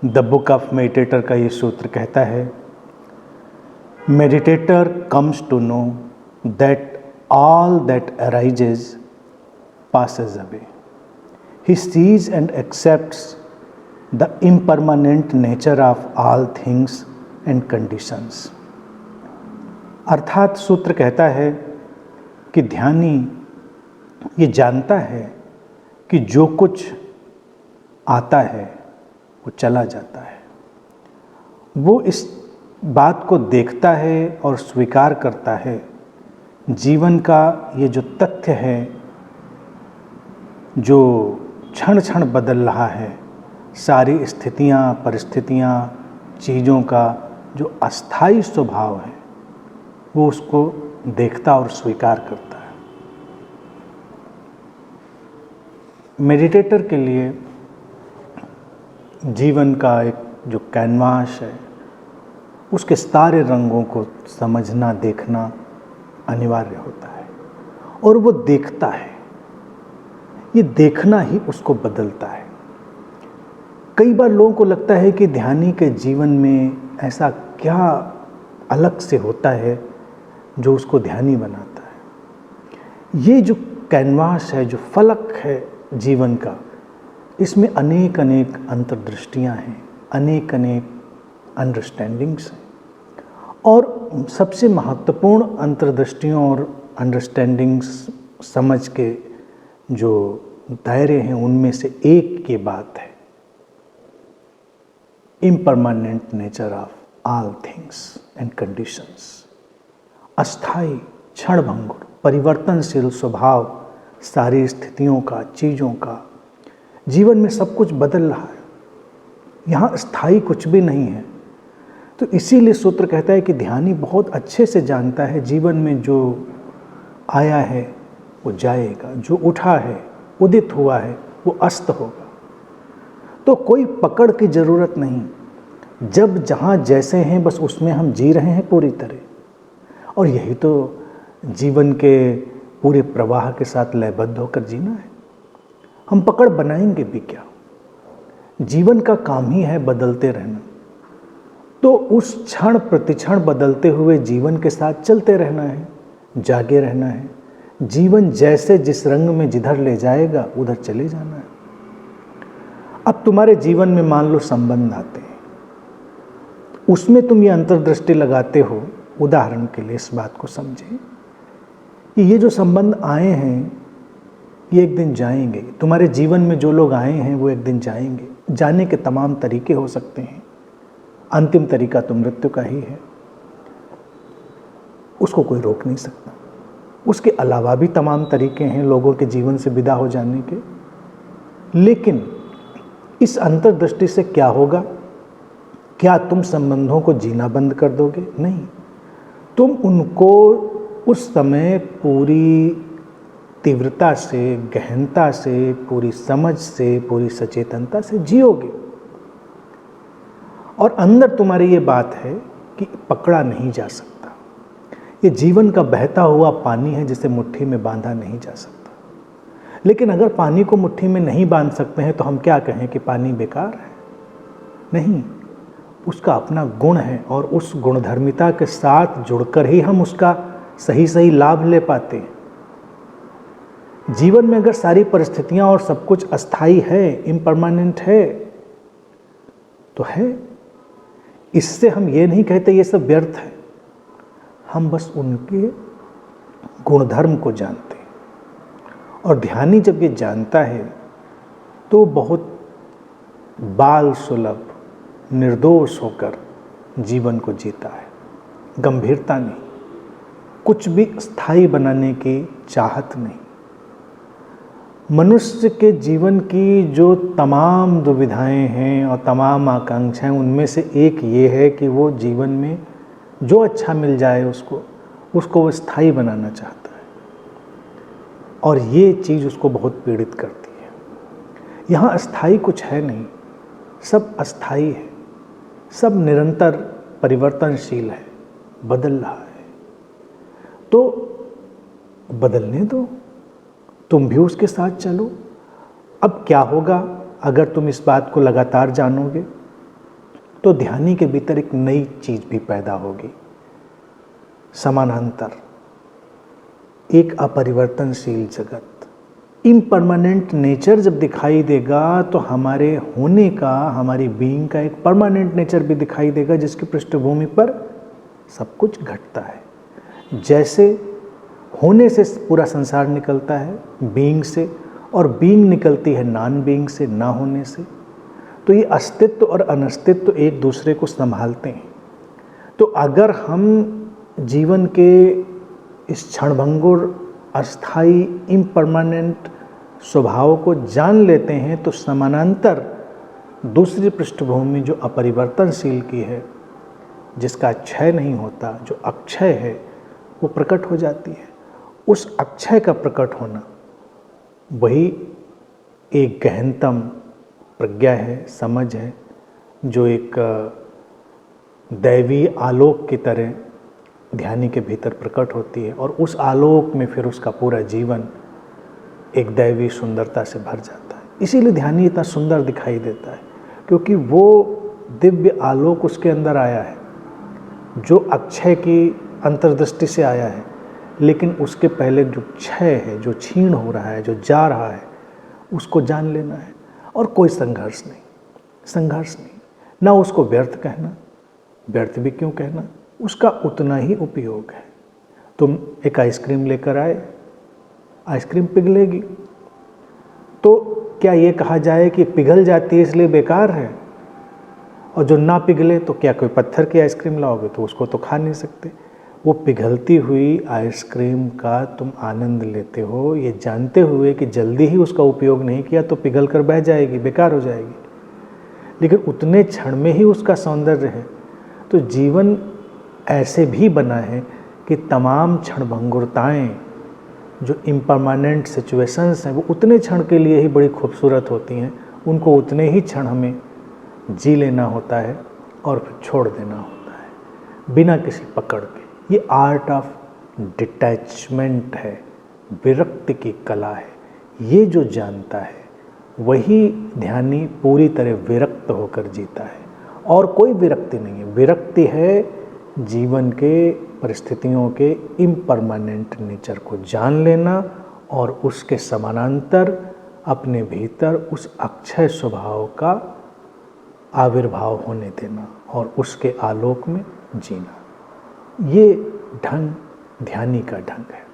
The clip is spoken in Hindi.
द बुक ऑफ मेडिटेटर का ये सूत्र कहता है, meditator comes to know that all that arises passes away. He sees and accepts the impermanent nature of all things and conditions. अर्थात सूत्र कहता है कि ध्यानी ये जानता है कि जो कुछ आता है वो चला जाता है। वो इस बात को देखता है और स्वीकार करता है, जीवन का ये जो तथ्य है, जो क्षण क्षण बदल रहा है, सारी स्थितियाँ, परिस्थितियाँ, चीज़ों का जो अस्थाई स्वभाव है, वो उसको देखता और स्वीकार करता है। मेडिटेटर के लिए जीवन का एक जो कैनवास है, उसके सारे रंगों को समझना, देखना अनिवार्य होता है। और वो देखता है, ये देखना ही उसको बदलता है। कई बार लोगों को लगता है कि ध्यानी के जीवन में ऐसा क्या अलग से होता है जो उसको ध्यानी बनाता है। ये जो कैनवास है, जो फलक है जीवन का, इसमें अनेक अनेक अंतर्दृष्टियाँ हैं, अनेक अनेक अंडरस्टैंडिंग्स हैं। और सबसे महत्वपूर्ण अंतर्दृष्टियों और अंडरस्टैंडिंग्स, समझ के जो दायरे हैं, उनमें से एक ये बात है, impermanent nature of all things and conditions. अस्थाई, क्षणभंगुर, परिवर्तनशील स्वभाव सारी स्थितियों का, चीज़ों का। जीवन में सब कुछ बदल रहा है, यहाँ स्थायी कुछ भी नहीं है। तो इसीलिए सूत्र कहता है कि ध्यानी बहुत अच्छे से जानता है, जीवन में जो आया है वो जाएगा, जो उठा है, उदित हुआ है, वो अस्त होगा। तो कोई पकड़ की ज़रूरत नहीं, जब जहाँ जैसे हैं बस उसमें हम जी रहे हैं पूरी तरह। और यही तो जीवन के पूरे प्रवाह के साथ लयबद्ध होकर जीना है। हम पकड़ बनाएंगे भी क्या? जीवन का काम ही है बदलते रहना। तो उस क्षण प्रतिक्षण बदलते हुए जीवन के साथ चलते रहना है, जागे रहना है। जीवन जैसे जिस रंग में जिधर ले जाएगा उधर चले जाना है। अब तुम्हारे जीवन में मान लो संबंध आते हैं, उसमें तुम ये अंतर्दृष्टि लगाते हो। उदाहरण के लिए इस बात को समझें कि ये जो संबंध आए हैं ये एक दिन जाएंगे। तुम्हारे जीवन में जो लोग आए हैं वो एक दिन जाएंगे। जाने के तमाम तरीके हो सकते हैं, अंतिम तरीका तो मृत्यु का ही है, उसको कोई रोक नहीं सकता। उसके अलावा भी तमाम तरीके हैं लोगों के जीवन से विदा हो जाने के। लेकिन इस अंतर्दृष्टि से क्या होगा? क्या तुम संबंधों को जीना बंद कर दोगे? नहीं, तुम उनको उस समय पूरी तीव्रता से, गहनता से, पूरी समझ से, पूरी सचेतनता से जियोगे। और अंदर तुम्हारी ये बात है कि पकड़ा नहीं जा सकता। ये जीवन का बहता हुआ पानी है जिसे मुट्ठी में बांधा नहीं जा सकता। लेकिन अगर पानी को मुट्ठी में नहीं बांध सकते हैं तो हम क्या कहें कि पानी बेकार है? नहीं, उसका अपना गुण है और उस गुणधर्मिता के साथ जुड़कर ही हम उसका सही सही लाभ ले पाते हैं। जीवन में अगर सारी परिस्थितियां और सब कुछ अस्थाई है, इम्परमानेंट है, तो है। इससे हम ये नहीं कहते ये सब व्यर्थ है, हम बस उनके गुणधर्म को जानते हैं। और ध्यानी जब ये जानता है तो बहुत बाल सुलभ, निर्दोष होकर जीवन को जीता है। गंभीरता नहीं, कुछ भी स्थायी बनाने की चाहत नहीं। मनुष्य के जीवन की जो तमाम दुविधाएं हैं और तमाम आकांक्षाएं, उनमें से एक ये है कि वो जीवन में जो अच्छा मिल जाए उसको वो स्थायी बनाना चाहता है। और ये चीज़ उसको बहुत पीड़ित करती है। यहाँ अस्थाई कुछ है नहीं, सब अस्थाई है, सब निरंतर परिवर्तनशील है, बदल रहा है। तो बदलने दो, तुम भी उसके साथ चलो। अब क्या होगा अगर तुम इस बात को लगातार जानोगे? तो ध्यानी के भीतर एक नई चीज भी पैदा होगी। समानांतर एक अपरिवर्तनशील जगत, इम्परमानेंट नेचर जब दिखाई देगा तो हमारे होने का, हमारी बीइंग का एक परमानेंट नेचर भी दिखाई देगा, जिसकी पृष्ठभूमि पर सब कुछ घटता है। जैसे होने से पूरा संसार निकलता है, बीइंग से, और बीइंग निकलती है नॉन बीइंग से, ना होने से, तो ये अस्तित्व और अनस्तित्व एक दूसरे को संभालते हैं। तो अगर हम जीवन के इस क्षणभंगुर, अस्थाई, इम्परमानेंट स्वभाव को जान लेते हैं तो समानांतर दूसरी पृष्ठभूमि जो अपरिवर्तनशील की है, जिसका क्षय नहीं होता, जो अक्षय है, वो प्रकट हो जाती है। उस अक्षय का प्रकट होना वही एक गहनतम प्रज्ञा है, समझ है, जो एक दैवी आलोक की तरह ध्यानी के भीतर प्रकट होती है, और उस आलोक में फिर उसका पूरा जीवन एक दैवी सुंदरता से भर जाता है। इसीलिए ध्यानी इतना सुंदर दिखाई देता है, क्योंकि वो दिव्य आलोक उसके अंदर आया है, जो अक्षय की अंतर्दृष्टि से आया है, लेकिन उसके पहले जो क्षय है, जो क्षीण हो रहा है, जो जा रहा है, उसको जान लेना है। और कोई संघर्ष नहीं, संघर्ष नहीं, ना उसको व्यर्थ कहना, व्यर्थ भी क्यों कहना, उसका उतना ही उपयोग है। तुम एक आइसक्रीम लेकर आए, आइसक्रीम पिघलेगी, तो क्या ये कहा जाए कि पिघल जाती है इसलिए बेकार है? और जो ना पिघले तो क्या कोई पत्थर की आइसक्रीम लाओगे तो उसको तो खा नहीं सकते। वो पिघलती हुई आइसक्रीम का तुम आनंद लेते हो, ये जानते हुए कि जल्दी ही उसका उपयोग नहीं किया तो पिघल कर बह जाएगी, बेकार हो जाएगी, लेकिन उतने क्षण में ही उसका सौंदर्य है। तो जीवन ऐसे भी बना है कि तमाम क्षणभंगुरताएं, जो इम्परमानेंट सिचुएशंस हैं, वो उतने क्षण के लिए ही बड़ी खूबसूरत होती हैं। उनको उतने ही क्षण हमें जी लेना होता है और फिर छोड़ देना होता है, बिना किसी पकड़ के। ये आर्ट ऑफ डिटैचमेंट है, विरक्ति की कला है। ये जो जानता है वही ध्यानी पूरी तरह विरक्त होकर जीता है, और कोई विरक्ति नहीं है। विरक्ति है जीवन के परिस्थितियों के इम्परमानेंट नेचर को जान लेना और उसके समानांतर अपने भीतर उस अक्षय स्वभाव का आविर्भाव होने देना और उसके आलोक में जीना। ये ढंग ध्यानी का ढंग है।